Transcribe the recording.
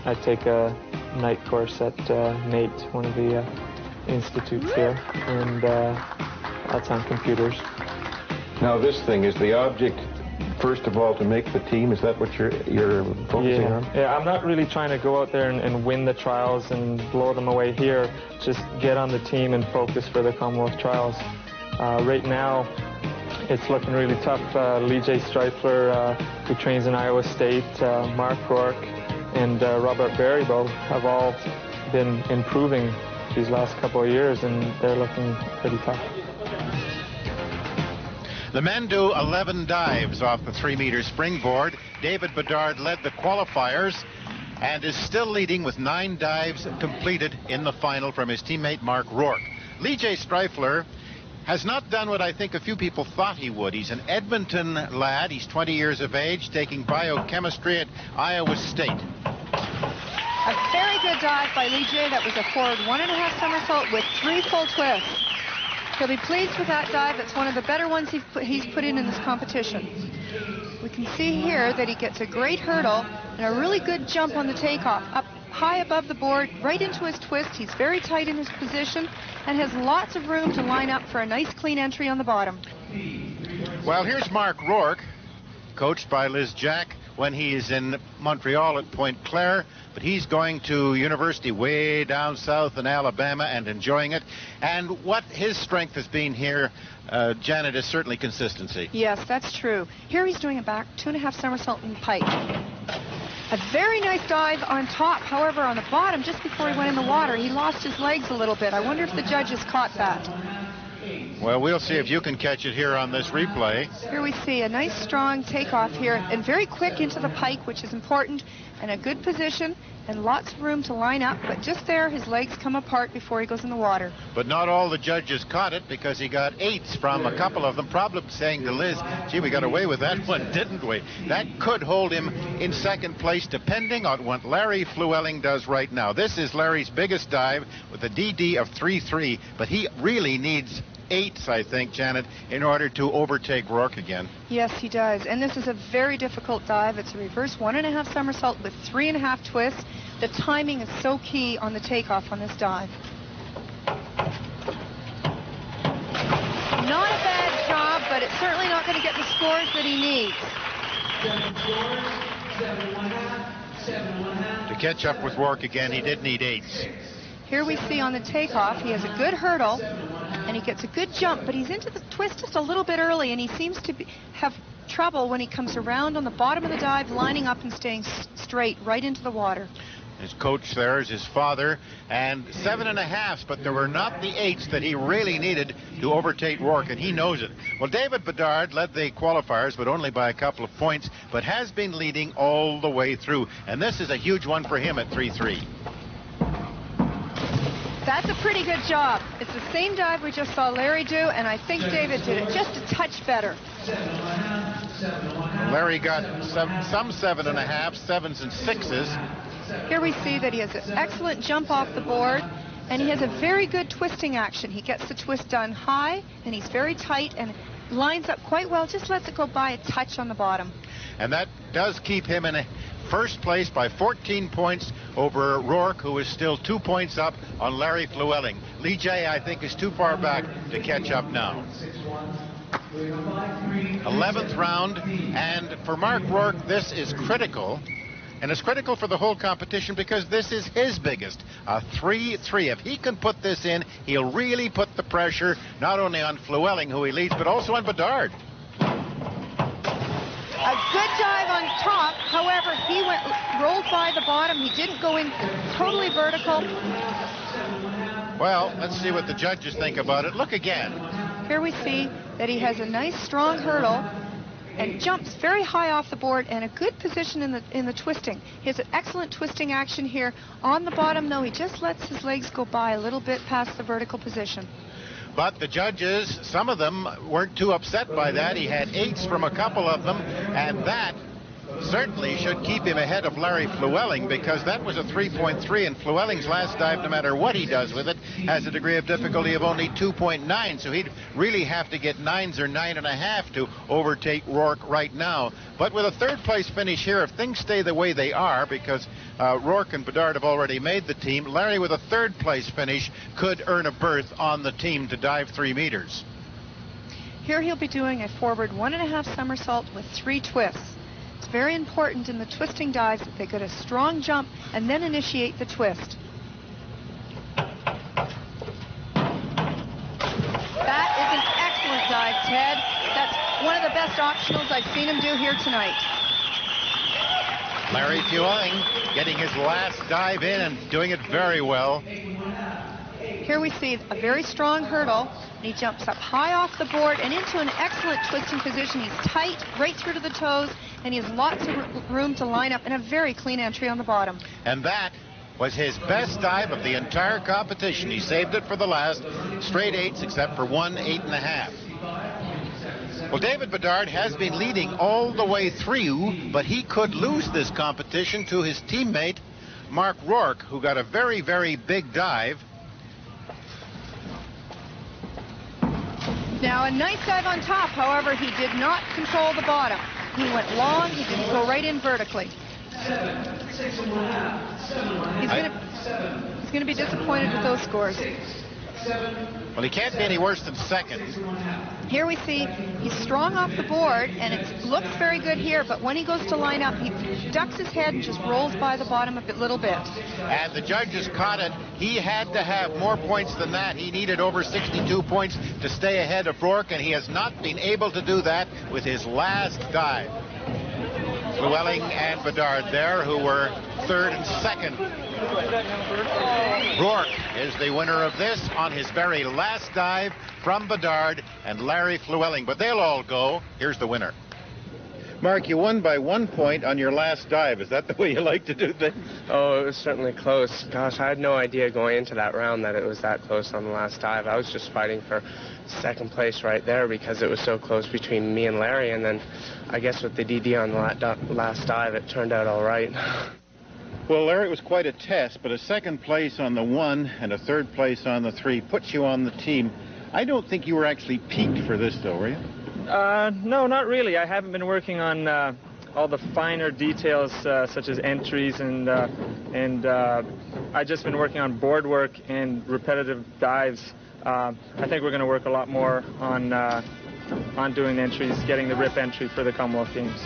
I take a night course at NATE, one of the institutes here, and that's on computers. Now this thing, is the object, first of all, to make the team? Is that what you're focusing on? Yeah, I'm not really trying to go out there and win the trials and blow them away here. Just get on the team and focus for the Commonwealth trials. Right now, it's looking really tough. Lee J. Streifler, who trains in Iowa State, Mark Rourke, and Robert Barrybo have all been improving these last couple of years, and they're looking pretty tough. The men do 11 dives off the 3-meter springboard. David Bedard led the qualifiers and is still leading with 9 dives completed in the final from his teammate Mark Rourke. Lee J. Streifler has not done what I think a few people thought he would. He's an Edmonton lad. He's 20 years of age, taking biochemistry at Iowa State. A very good dive by Lee J. That was a forward 1.5 somersault with 3 full twists. He'll be pleased with that dive. It's one of the better ones he's put in this competition. We can see here that he gets a great hurdle and a really good jump on the takeoff, up high above the board, right into his twist. He's very tight in his position and has lots of room to line up for a nice clean entry on the bottom. Well, here's Mark Rourke, coached by Liz Jack when he is in Montreal at Point Claire, but he's going to university way down south in Alabama and enjoying it. And what his strength has been here, Janet, is certainly consistency. Yes, that's true. Here he's doing a back 2.5 somersault in pike. A very nice dive on top. However, on the bottom, just before he went in the water, he lost his legs a little bit. I wonder if the judges caught that. Well, we'll see if you can catch it here on this replay. Here we see a nice strong takeoff here and very quick into the pike, which is important, and a good position and lots of room to line up, but just there his legs come apart before he goes in the water. But not all the judges caught it, because he got 8s from a couple of them, probably saying to Liz, gee, we got away with that one, didn't we? That could hold him in second place, depending on what Larry Flewelling does right now. This is Larry's biggest dive with a DD of 3.3, but he really needs 8s, I think, Janet, in order to overtake Rourke again. Yes, he does. And this is a very difficult dive. It's a reverse 1.5 somersault with 3.5 twists. The timing is so key on the takeoff on this dive. Not a bad job, but it's certainly not going to get the scores that he needs. To catch up with Rourke again, he did need 8s. Here we see on the takeoff, he has a good hurdle, and he gets a good jump, but he's into the twist just a little bit early, and he seems to have trouble when he comes around on the bottom of the dive, lining up and staying straight right into the water. His coach there is his father, and 7.5s, but there were not the 8s that he really needed to overtake Rourke, and he knows it. Well, David Bedard led the qualifiers, but only by a couple of points, but has been leading all the way through, and this is a huge one for him at 3.3. That's a pretty good job. It's the same dive we just saw Larry do, and I think David did it just a touch better. Larry got some 7.5s, 7s and 6s. Here we see that he has an excellent jump off the board, and he has a very good twisting action. He gets the twist done high, and he's very tight and lines up quite well, just lets it go by a touch on the bottom. And that does keep him in first place by 14 points over Rourke, who is still 2 points up on Larry Flewelling. Lee J, I think, is too far back to catch up now. 11th round, and for Mark Rourke, this is critical. And it's critical for the whole competition because this is his biggest, a 3.3. If he can put this in, he'll really put the pressure not only on Flewelling, who he leads, but also on Bedard. A good dive on top. However, he rolled by the bottom. He didn't go in totally vertical. Well, let's see what the judges think about it. Look again. Here we see that he has a nice strong hurdle and jumps very high off the board and a good position in the twisting. He has an excellent twisting action here. On the bottom, though, he just lets his legs go by a little bit past the vertical position. But the judges, some of them weren't too upset by that. He had 8s from a couple of them, and that certainly should keep him ahead of Larry Flewelling, because that was a 3.3, and Flewelling's last dive, no matter what he does with it, has a degree of difficulty of only 2.9, so he'd really have to get 9s or 9.5 to overtake Rourke right now. But with a third-place finish here, if things stay the way they are, because Rourke and Bedard have already made the team, Larry with a third-place finish could earn a berth on the team to dive 3 meters. Here he'll be doing a forward 1.5 somersault with 3 twists. It's very important in the twisting dives that they get a strong jump and then initiate the twist. That is an excellent dive, Ted. That's one of the best optionals I've seen him do here tonight. Larry Flewelling getting his last dive in and doing it very well. Here we see a very strong hurdle, and he jumps up high off the board and into an excellent twisting position. He's tight right through to the toes, and he has lots of room to line up and a very clean entry on the bottom. And that was his best dive of the entire competition. He saved it for the last, straight 8s except for one 8.5. Well, David Bedard has been leading all the way through, but he could lose this competition to his teammate, Mark Rourke, who got a very, very big dive. Now, a nice dive on top, however, he did not control the bottom. He went long, he didn't go right in vertically. He's going to be disappointed with those scores. Well, he can't be any worse than second. Here we see he's strong off the board, and it looks very good here, but when he goes to line up, he ducks his head and just rolls by the bottom a little bit. And the judges caught it. He had to have more points than that. He needed over 62 points to stay ahead of Rourke, and he has not been able to do that with his last dive. Flewelling and Bedard there, who were third and second. Rourke is the winner of this on his very last dive from Bedard and Larry Flewelling. But they'll all go. Here's the winner. Mark, you won by 1 point on your last dive. Is that the way you like to do things? Oh, it was certainly close. Gosh, I had no idea going into that round that it was that close on the last dive. I was just fighting for second place right there because it was so close between me and Larry. And then I guess with the DD on the last dive, it turned out all right. Well, Larry, it was quite a test, but a second place on the 1 and a third place on the 3 puts you on the team. I don't think you were actually peaked for this, though, were you? No, not really. I haven't been working on all the finer details such as entries, and I've just been working on board work and repetitive dives. I think we're going to work a lot more on doing entries, getting the RIP entry for the Commonwealth Games.